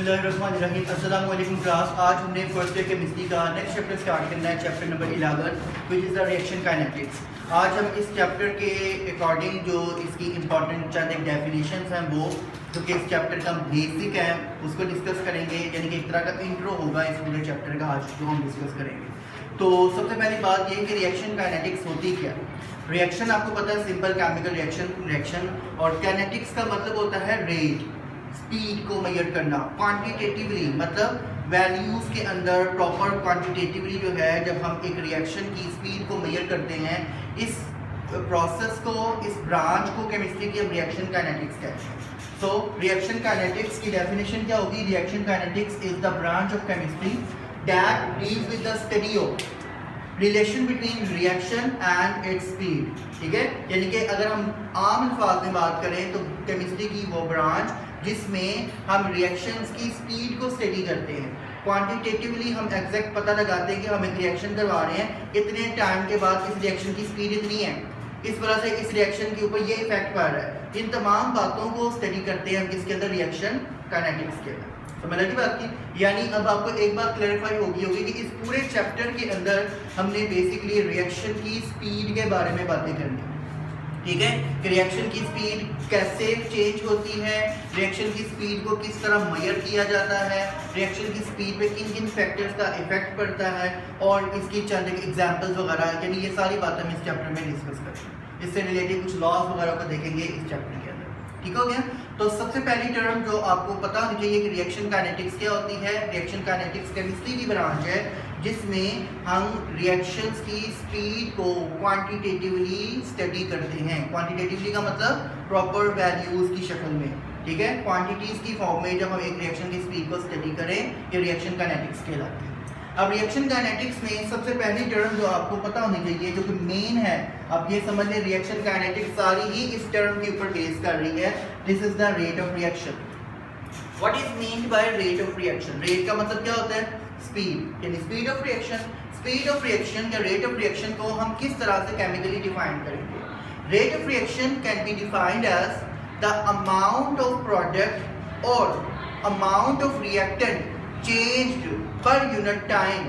बिस्मिल्लाहिर्रहमानिर्रहीम। अस्सलाम वालेकुम क्लास। आज हमने फर्स्ट ईयर केमिस्ट्री का नेक्स्ट चैप्टर स्टार्ट करना है, chapter number 11 which is the reaction kinetics. आज हम इस चैप्टर के अकॉर्डिंग जो इसकी इंपॉर्टेंट चंद एक डेफिनेशंस हैं वो जो कि इस चैप्टर का बेसिक है उसको डिस्कस करेंगे, यानी कि एक तरह का इंट्रो होगा इस पूरे चैप्टर का आज जो हम डिस्कस करेंगे। तो सबसे पहली बात ये कि रिएक्शन काइनेटिक्स होती क्या है। रिएक्शन आपको पता है सिंपल केमिकल रिएक्शन, और काइनेटिक्स का मतलब होता है रेट, स्पीड को मेजर करना। क्वांटिटेटिवली मतलब वैल्यूज के अंदर प्रॉपर क्वांटिटेटिवली जो है जब हम एक रिएक्शन की स्पीड को मेजर करते हैं, इस प्रोसेस को, इस ब्रांच को केमिस्ट्री की हम रिएक्शन काइनेटिक्स कहते हैं। सो रिएक्शन काइनेटिक्स की डेफिनेशन क्या होगी? Reaction kinetics is the branch of chemistry that deals with the study of relation between reaction and its speed. ठीक है, यानी कि अगर हम आम अल्फाज में बात करें तो केमिस्ट्री की वो ब्रांच जिसमें हम रिएक्शंस की स्पीड को स्टडी करते हैं। क्वांटिटेटिवली हम एग्जैक्ट पता लगाते हैं कि हम एक रिएक्शन करवा रहे हैं, इतने टाइम के बाद इस रिएक्शन की स्पीड इतनी है, इस वजह से इस रिएक्शन के ऊपर ये इफेक्ट पड़ रहा है। इन तमाम बातों को स्टडी करते हैं हम किसके अंदर? रिएक्शन काइनेटिक्स के अंदर। समझ लगी बात की? यानी अब आपको एक बात क्लैरिफाई होगी कि इस पूरे चैप्टर के अंदर हमने बेसिकली रिएक्शन की स्पीड के बारे में बातें करनी। ठीक है, कि रिएक्शन की स्पीड कैसे चेंज होती है, रिएक्शन की स्पीड को किस तरह मेजर किया जाता है, रिएक्शन की स्पीड पे किन किन फैक्टर्स का इफेक्ट पड़ता है, और इसकी चंद एग्जांपल्स वगैरह, यानी ये सारी बातें हम इस चैप्टर में डिस्कस करेंगे। इससे रिलेटेड कुछ लॉस वगैरह को देखेंगे इस चैप्टर के अंदर। ठीक हो गया? तो सबसे पहली टर्म जो आपको पता होनी चाहिए कि रिएक्शन काइनेटिक्स क्या होती है। रिएक्शन काइनेटिक्स केमिस्ट्री की ब्रांच है जिसमें हम रिएक्शंस की स्पीड को क्वांटिटेटिवली स्टडी करते हैं। क्वांटिटेटिवली का मतलब प्रॉपर वैल्यूज की शक्ल में। ठीक है, क्वांटिटीज की फॉर्म में जब हम एक रिएक्शन की स्पीड को स्टडी करें, ये रिएक्शन काइनेटिक्स कहलाती है। अब रिएक्शन काइनेटिक्स में सबसे पहली टर्म जो आपको पता होनी चाहिए, जो कि मेन है, आप ये समझ लें रिएक्शन काइनेटिक्स सारी ही इस टर्म के ऊपर बेस कर रही है। This is the rate of reaction. What is meant by rate of reaction? Rate का मतलब क्या होता है? स्पीड, यानी speed of reaction. Speed of reaction या रेट ऑफ रिएक्शन को हम किस तरह से केमिकली डिफाइन करेंगे? Rate of reaction can be defined as the amount of product और amount of reactant changed per unit time.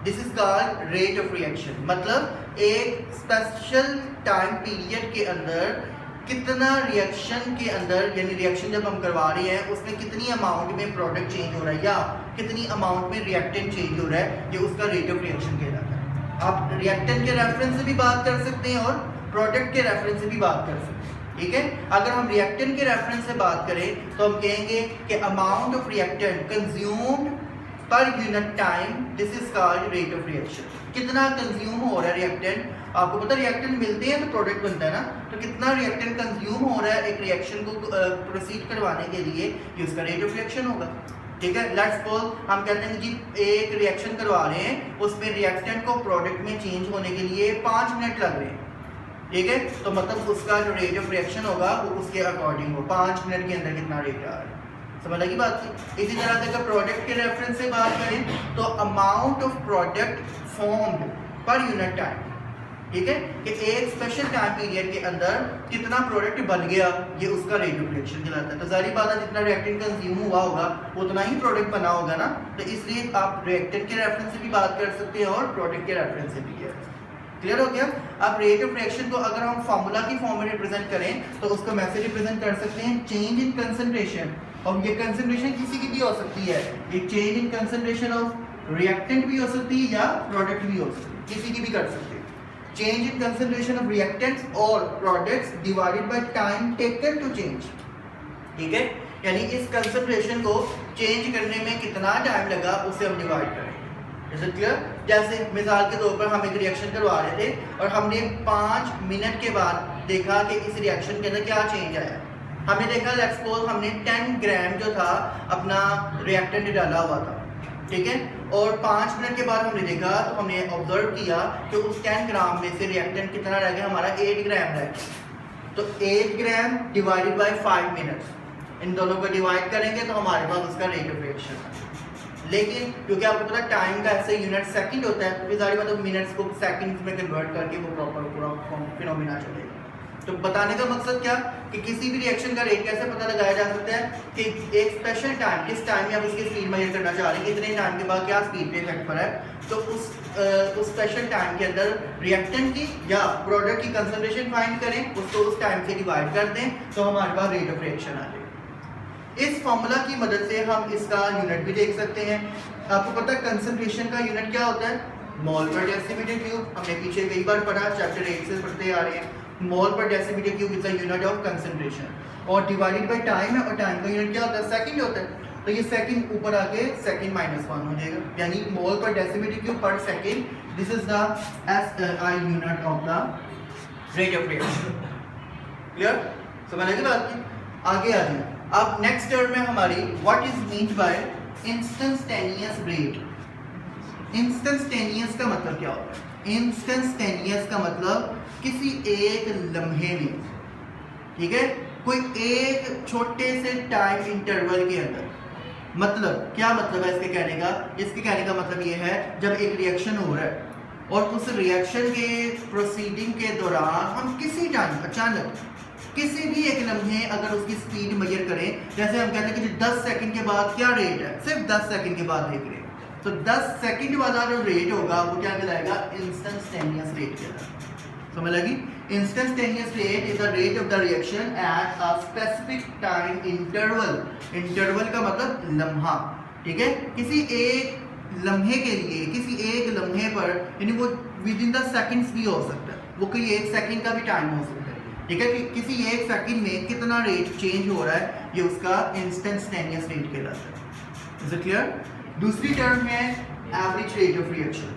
This is called rate of reaction. मतलब एक स्पेशल टाइम पीरियड के अंदर कितना रिएक्शन के अंदर, यानी रिएक्शन जब हम करवा रहे हैं उसमें कितनी अमाउंट में प्रोडक्ट चेंज हो रहा है या कितनी अमाउंट में रिएक्टेंट चेंज हो रहा है, ये उसका रेट ऑफ रिएक्शन कहलाता है। आप रिएक्टेंट के रेफरेंस से भी बात कर सकते हैं और प्रोडक्ट के रेफरेंस से भी बात कर सकते हैं। ठीक है, अगर हम रिएक्टेंट के रेफरेंस से बात करें तो हम कहेंगे कि अमाउंट ऑफ रिएक्टेंट कंज्यूम्ड पर unit time, this is called rate of reaction. कितना कंज्यूम हो रहा है रिएक्टेंट, आपको पता रिएक्टेंट मिलते हैं तो प्रोडक्ट बनता है ना, तो कितना रिएक्टेंट कंज्यूम हो रहा है एक रिएक्शन को प्रोसीड करवाने के लिए, ये उसका रेट ऑफ रिएक्शन होगा। ठीक है, लेट्स सपोज हम कहते हैं जी एक रिएक्शन करवा रहे हैं, उसमें रिएक्टेंट को प्रोडक्ट में चेंज होने के लिए 5 मिनट लग रहे हैं। ठीक है, तो मतलब उसका जो रेट ऑफ रिएक्शन होगा वो उसके अकॉर्डिंग हो, 5 मिनट के अंदर कितना रेट आ रहा है। समझ लगी बात की? इसी तरह से अगर प्रोडक्ट के रेफरेंस से बात करें तो अमाउंट ऑफ प्रोडक्ट फॉर्म्ड पर यूनिट टाइम। ठीक है, कि एक स्पेशल टाइम पीरियड के अंदर कितना प्रोडक्ट बन गया, ये उसका रेट ऑफ रिएक्शन कहलाता है। तो जाहिर बात है जितना रिएक्टेंट कंज्यूम हुआ होगा उतना ही प्रोडक्ट बना होगा ना, तो इसलिए आप रिएक्टेंट के रेफरेंस से भी बात कर सकते हैं और प्रोडक्ट के रेफरेंस से भी। क्लियर हो गया? अब रेट ऑफ रिएक्शन को अगर हम फार्मूला की फॉर्म में रिप्रेजेंट करें तो उसको मैसे रिप्रेजेंट कर सकते हैं चेंज इन कंसंट्रेशन। और ये कंसंट्रेशन किसी की भी हो सकती है, ये change in concentration of reactant भी हो सकती है या प्रोडक्ट भी हो सकती है, किसी की भी कर सकते हैं। Change in concentration of reactants और products divided by time taken to change. ठीक है, यानी इस कंसंट्रेशन को चेंज करने में कितना टाइम लगा उसे हम डिवाइड करें। क्लियर? जैसे मिसाल के तौर पर हम एक रिएक्शन करवा रहे थे और हमने 5 मिनट के बाद देखा कि इस रिएक्शन के अंदर क्या चेंज आया। हमने देखा लेट्स सपोज हमने 10 ग्राम जो था अपना रिएक्टेंट डाला हुआ था। ठीक है, और 5 मिनट के बाद हमने देखा तो हमने ऑब्जर्व किया कि उस 10 ग्राम में से रिएक्टेंट कितना रह गया, हमारा 8 ग्राम रह गया। तो 8 ग्राम डिवाइडेड बाय 5 मिनट्स, इन दोनों को डिवाइड करेंगे तो हमारे पास उसका रेट ऑफ रिएक्शन। लेकिन क्योंकि आपको पता टाइम का ऐसे यूनिट सेकंड होता है, तो सारी मतलब मिनट्स को सेकंड्स में कन्वर्ट करके वो प्रॉपर पूरा फिनोमिना चलेगा। तो बताने का मकसद क्या कि किसी भी रिएक्शन का रेट कैसे पता लगाया जा सकता है कि एक स्पेशल टाइम, किस टाइम में आप उसकी स्पीड मेजर करना चाह रहे हैं, इतने टाइम के बाद क्या स्पीड पे इफेक्ट पड़ा है, तो उस स्पेशल टाइम के अंदर रिएक्टेंट की या प्रोडक्ट की कंसंट्रेशन फाइंड करें, उसको उस टाइम से डिवाइड कर दें तो हमारे पास रेट ऑफ रिएक्शन आ जाए। इस फॉर्मूला की मदद से हम इसका यूनिट भी देख सकते हैं। आपको पता है कंसंट्रेशन का यूनिट क्या होता है, मोल पर डेसीमीटर क्यूब। हमने पीछे कई बार पढ़ा, चैप्टर 8 से पढ़ते आ रहे हैं। मोल पर decimetre cube is the unit of concentration, और डिवाइडेड बाय टाइम है, और टाइम का यूनिट क्या होता है, सेकंड होता है। तो ये सेकंड ऊपर आके सेकंड -1 हो जाएगा, यानी मोल पर डेसीमीटर क्यूब पर second. This is the SI unit of the rate of reaction. Clear, समझ लगी बात की? आगे आ जाए। अब नेक्स्ट टर्म में हमारी what is mean by instantaneous rate. Instantaneous का मतलब क्या होता है? इंस्टेंटेनियस का मतलब किसी एक लम्हे में, ठीक है, कोई एक छोटे से टाइम इंटरवल के अंदर। मतलब क्या मतलब है इसके कहने का? इसके कहने का मतलब ये है जब एक रिएक्शन हो रहा है और उस रिएक्शन के प्रोसीडिंग के दौरान हम किसी टाइम अचानक किसी भी एक लम्हे अगर उसकी स्पीड मेजर करें, जैसे हम कहते हैं कि 10 सेकंड के बाद क्या रेट है, सिर्फ 10 सेकंड के बाद देख रहे हैं, तो 10 सेकंड वाला जो रेट होगा वो क्या कहलाएगा, इंस्टेंटेनियस रेट कहलाएगा। समझ लगी? Instantaneous rate is the rate of the reaction at a specific time interval. Interval का मतलब लम्हा, ठीक है, किसी एक लम्हे के लिए, किसी एक लम्हे पर, यानी वो विद इन द सेकंड्स भी हो सकता है, वो कोई एक सेकंड का भी टाइम हो सकता है, ठीक है, कि किसी एक सेकंड में कितना रेट चेंज हो रहा है, ये उसका इंस्टेंटेनियस रेट कहलाता है। Is it clear? दूसरी टर्म है average rate of reaction.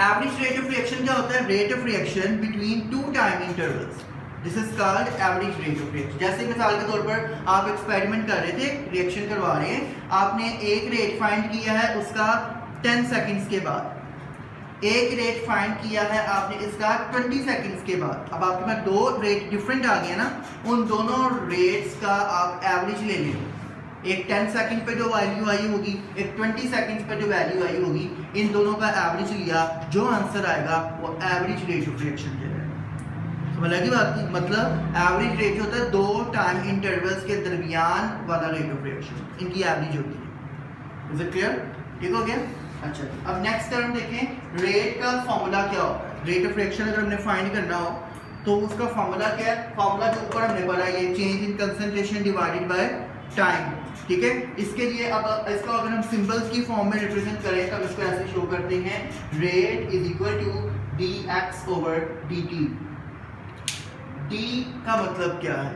Average rate of reaction क्या होता है? Rate of reaction between two time intervals. This is called average rate of reaction. जैसे मिसाल के तौर पर आप एक्सपेरिमेंट कर रहे थे, रिएक्शन करवा रहे हैं, आपने एक रेट फाइंड किया है उसका 10 सेकंड्स के बाद, एक रेट फाइंड किया है आपने इसका 20 सेकंड्स के बाद। अब आपके पास दो रेट डिफरेंट आ गए ना, उन दोनों रेट्स का आप एवरेज ले लें। एक 10 सेकंड पे जो वैल्यू आई होगी, एक 20 सेकंड्स पे जो वैल्यू आई होगी, इन दोनों का एवरेज लिया, जो आंसर आएगा वो एवरेज रेट ऑफ रिएक्शन कहलाएगा। समझ लगी बात की? मतलब एवरेज रेट होता है दो टाइम इंटरवल्स के दरमियान वाला रेट ऑफ रिएक्शन, इनकी एवरेज होती है। Is it clear? ठीक हो गया? अच्छा, अब नेक्स्ट टर्म देखें, रेट का फॉर्मूला क्या होता है। रेट ऑफ रिएक्शन अगर हमने फाइंड करना हो तो उसका फॉर्मूला क्या है? फॉर्मूला जो ऊपर हमने पढ़ा, ये change in concentration divided by time, ठीक है। इसके लिए अब इसको अगर हम सिंबल्स की फॉर्म में रिप्रेजेंट करें तो इसको ऐसे शो करते हैं, rate is equal to dx/dt। d का मतलब क्या है?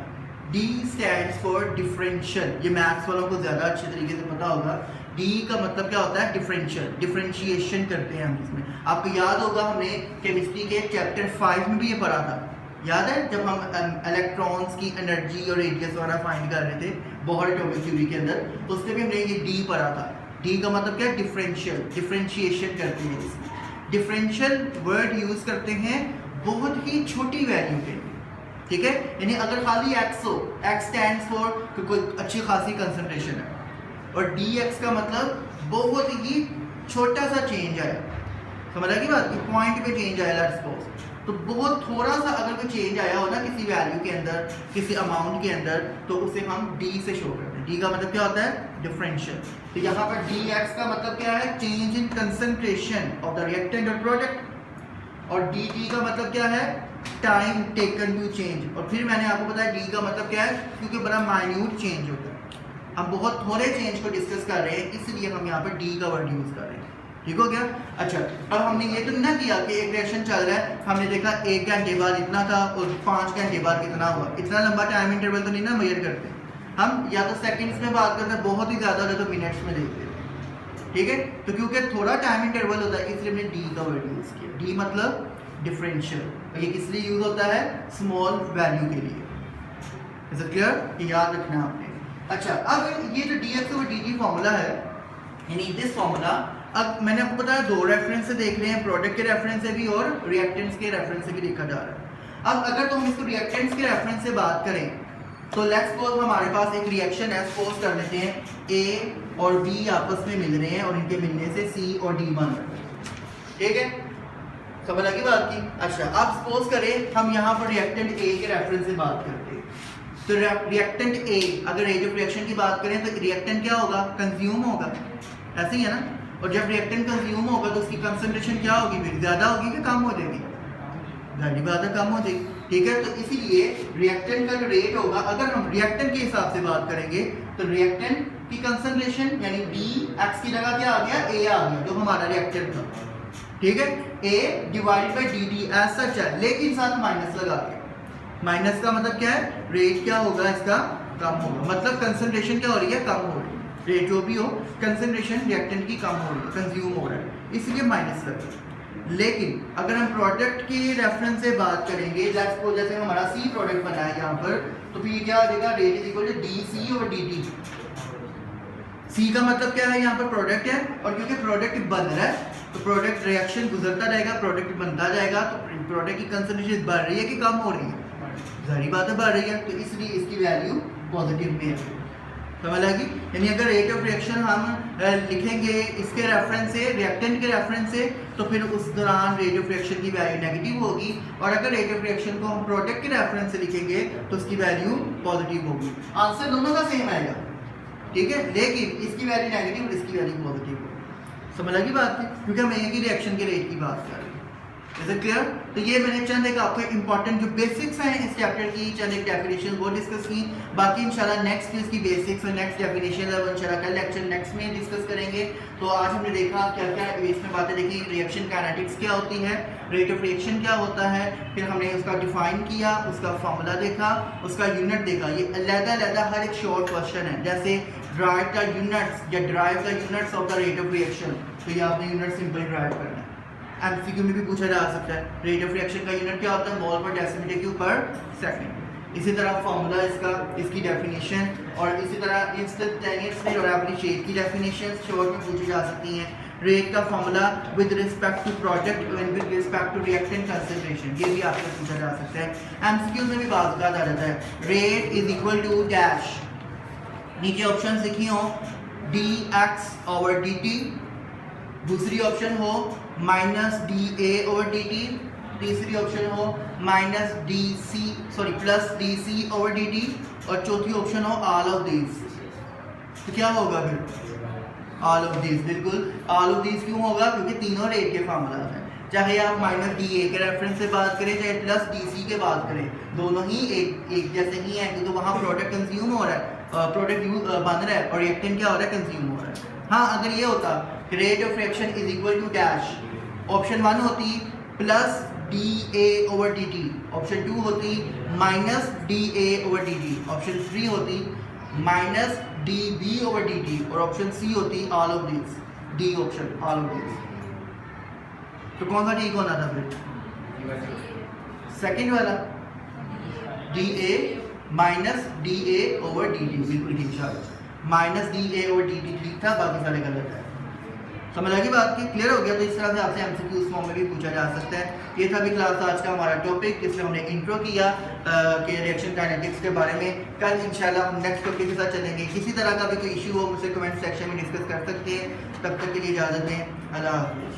d stands for differential. ये मैथ्स वालों को ज्यादा अच्छे तरीके से पता होगा। d का मतलब क्या होता है? डिफरेंशियल, डिफरेंशिएशन करते हैं हम इसमें। आपको याद होगा हमने केमिस्ट्री के चैप्टर 5 में भी ये पढ़ा था, याद है, जब हम इलेक्ट्रॉन्स की एनर्जी और रेडियस वगैरह फाइंड कर रहे थे बोहर एटॉमिक थ्योरी के अंदर, तो उसमें भी हमने ये डी पढ़ा था। डी का मतलब क्या है? डिफरेंशियल, डिफरेंशिएशन करते हैं इसमें। डिफरेंशियल वर्ड यूज करते हैं बहुत ही छोटी वैल्यू के लिए, ठीक है, यानी अगर खाली x हो, x स्टैंड्स फॉर कोई अच्छी खासी कंसंट्रेशन है, और dx का मतलब बहुत ही छोटा सा चेंज आया। समझ लगी बात? पॉइंट पे चेंज आया, लेट्स सपोज, तो बहुत थोड़ा सा अगर कोई चेंज आया हो ना किसी वैल्यू के अंदर, किसी अमाउंट के अंदर, तो उसे हम d से शो करते हैं। d का मतलब क्या होता है? डिफरेंशियल। तो यहाँ पर dx का मतलब क्या है? Change in concentration of the reactant और प्रोडक्ट, और dt का मतलब क्या है? Time taken to change. और फिर मैंने आपको बताया d का मतलब क्या है, क्योंकि बड़ा माइन्यूट चेंज होता है, हम बहुत थोड़े चेंज को डिस्कस कर रहे हैं, इसलिए हम यहाँ पर d का वर्ड यूज कर रहे हैं। ठीक हो गया? अच्छा, अब हमने ये तो ना किया कि एक रिएक्शन चल रहा है, हमने देखा 1 घंटे बाद इतना था और 5 घंटे बाद कितना हुआ। इतना लंबा टाइम इंटरवल तो नहीं ना मेजर करते हम, या तो सेकंड्स में बात करते हैं, बहुत ही ज़्यादा होता तो मिनट्स में देखते हैं, ठीक है। तो क्योंकि थोड़ा टाइम इंटरवल होता है इसलिए हमने डी का वर्ड यूज़ किया। डी मतलब डिफरेंशियल, और ये किस लिए यूज़ होता है? स्मॉल वैल्यू के लिए। Is it clear? याद रखना आपने। अच्छा, अब ये जो dx और dt फॉर्मूला है, यानी दिस फॉर्मूला, अब मैंने आपको बताया दो रेफरेंस से देख रहे हैं, प्रोडक्ट के रेफरेंस से भी और रिएक्टेंट्स के रेफरेंस से भी देखा जा रहा है। अब अगर तो हम इसको रिएक्टेंट्स के रेफरेंस से बात करें तो लेट्स सपोज हमारे पास एक रिएक्शन है, सपोज कर लेते हैं A और B आपस में मिल रहे हैं और इनके मिलने से C और D बन रहे हैं, ठीक है। समझ लगी बात की। अच्छा, आप सपोज करें हम यहाँ पर रिएक्टेंट ए के रेफरेंस से बात करते हैं, तो रिएक्टेंट ए अगर रेट ऑफ रिएक्शन की बात करें तो रिएक्टेंट क्या होगा, कंज्यूम होगा, ऐसे ही है ना। और जब रिएक्टेंट कंज्यूम होगा तो उसकी कंसंट्रेशन क्या होगी, फिर ज़्यादा होगी कि कम हो जाएगी, ज़्यादा बात है कम हो जाएगी, ठीक है। तो इसीलिए रिएक्टेंट का जो रेट होगा, अगर हम रिएक्टेंट के हिसाब से बात करेंगे तो रिएक्टेंट की कंसंट्रेशन यानी डी एक्स की जगह क्या आ गया, ए आ गया, जो हमारा रिएक्टेंट था, ठीक है। A divide by D D as such है, लेकिन साथ माइनस लगा के, माइनस का मतलब क्या है, रेट क्या होगा इसका, कम होगा, मतलब कंसंट्रेशन क्या हो रही है, कम हो रही है, रेट जो भी हो कंसंट्रेशन रिएक्टेंट की कम हो रही है, कंज्यूम हो रहा है, इसलिए माइनस लगा। लेकिन अगर हम प्रोडक्ट के रेफरेंस से बात करेंगे, जैसे हमारा सी प्रोडक्ट बना है यहाँ पर, तो फिर क्या आ जाएगा, rate is equal to D C और डी टी। सी का मतलब क्या है, यहाँ पर प्रोडक्ट है, और क्योंकि प्रोडक्ट बन रहा है तो प्रोडक्ट रिएक्शन गुजरता रहेगा, प्रोडक्ट बनता जाएगा, तो प्रोडक्ट की कंसंट्रेशन बढ़ रही है कि कम हो रही है, जाहिर बात है बढ़ रही है, तो इसलिए इसकी वैल्यू पॉजिटिव में है। समझ लगी। यानी अगर रेट ऑफ रिएक्शन हम लिखेंगे इसके रेफरेंस से, रिएक्टेंट के रेफरेंस से, तो फिर उस दौरान रेट ऑफ रिएक्शन की वैल्यू नेगेटिव होगी, और अगर रेट ऑफ रिएक्शन को हम प्रोडक्ट के रेफरेंस से लिखेंगे तो उसकी वैल्यू पॉजिटिव होगी। आंसर दोनों का सेम आएगा, ठीक है, लेकिन इसकी वैल्यू नेगेटिव और इसकी वैल्यू पॉजिटिव होगी। समझ लगी बात की, क्योंकि हम एक ही रिएक्शन के रेट की बात कर रहे हैं। Is it clear? तो ये मैंने चंद एक आपको इंपॉर्टेंट जो बेसिक्स हैं इस चैप्टर की, चंद एक डेफिनेशन वो डिस्कस की, बाकी इंशाल्लाह नेक्स्ट इसकी बेसिक्स और नेक्स्ट डेफिनेशन है वो इंशाल्लाह कल लेक्चर नेक्स्ट में डिस्कस करेंगे। तो आज हमने देखा क्या क्या इसमें बातें देखी, रिएक्शन काइनेटिक्स क्या होती है, रेट ऑफ रिएक्शन क्या होता है, फिर हमने उसका डिफाइन किया, उसका फॉर्मूला देखा, उसका यूनिट देखा। ये अलग-अलग हर एक शॉर्ट क्वेश्चन है, जैसे ड्राइव का यूनिट्स या ड्राइव का units of the rate of reaction, तो ये आपने यूनिट सिंपल ड्राइव करना है। एमसीक्यू में भी पूछा जा सकता है, रेट ऑफ रिएक्शन का यूनिट क्या होता है, मोल पर डेसिमीटर क्यूब पर सेकंड। इसी तरह फॉर्मूला इसका, इसकी डेफिनेशन, और इसी तरह इंस्टेंटेनियस रेट और एप्रिशिएट की डेफिनेशन शॉर्ट में पूछी जा सकती हैं। रेट का formula with respect to product and with respect to reactant concentration, ये भी आपसे पूछा जा सकता है। एमसीक्यू में भी बात आ जाता है, rate is equal to dash, नीचे ऑप्शन लिखी हो D X over D T, दूसरी ऑप्शन हो minus D A over D T, तीसरी ऑप्शन हो minus D C sorry plus D C over D T, और चौथी ऑप्शन हो ऑल ऑफ दीज। तो क्या होगा फिर, ऑल ऑफ दीज। बिल्कुल ऑल ऑफ दीज क्यों होगा, क्योंकि तीनों रेट के फार्मूला हैं, चाहे आप माइनस डी ए के रेफरेंस से बात करें चाहे प्लस डी सी के बात करें, दोनों ही एक जैसे ही हैं, क्योंकि वहाँ प्रोडक्ट कंज्यूम हो रहा है, प्रोडक्ट बन रहा है, और रिएक्टेंट क्या हो रहा है, कंज्यूम हो रहा है। हाँ, अगर ये होता rate of reaction is equal to dash, option 1 होती plus D A over D T, option 2 होती minus D A over D T, option 3 होती minus D B over D T, और ऑप्शन सी होती all of this, D option all of this. तो कौन सा ठीक होना था फिर, सेकंड वाला D A minus D A over D T, बिल्कुल ठीक शायद, minus D A over D T ठीक था, बाकी सारे गलत है। समझ आएगी बात की, क्लियर हो गया। तो इस तरह से आपसे एमसीक्यू उस फॉर्म में भी पूछा जा सकता है। ये था भी क्लास आज का हमारा टॉपिक, जिसमें हमने इंट्रो किया कि रिएक्शन काइनेटिक्स के बारे में। कल इंशाल्लाह हम नेक्स्ट टॉपिक के साथ चलेंगे। किसी तरह का भी कोई इशू हो मुझसे कमेंट सेक्शन में डिस्कस कर सकते हैं। तब तक के लिए इजाज़त दें, अल्लाह हाफ़िज़।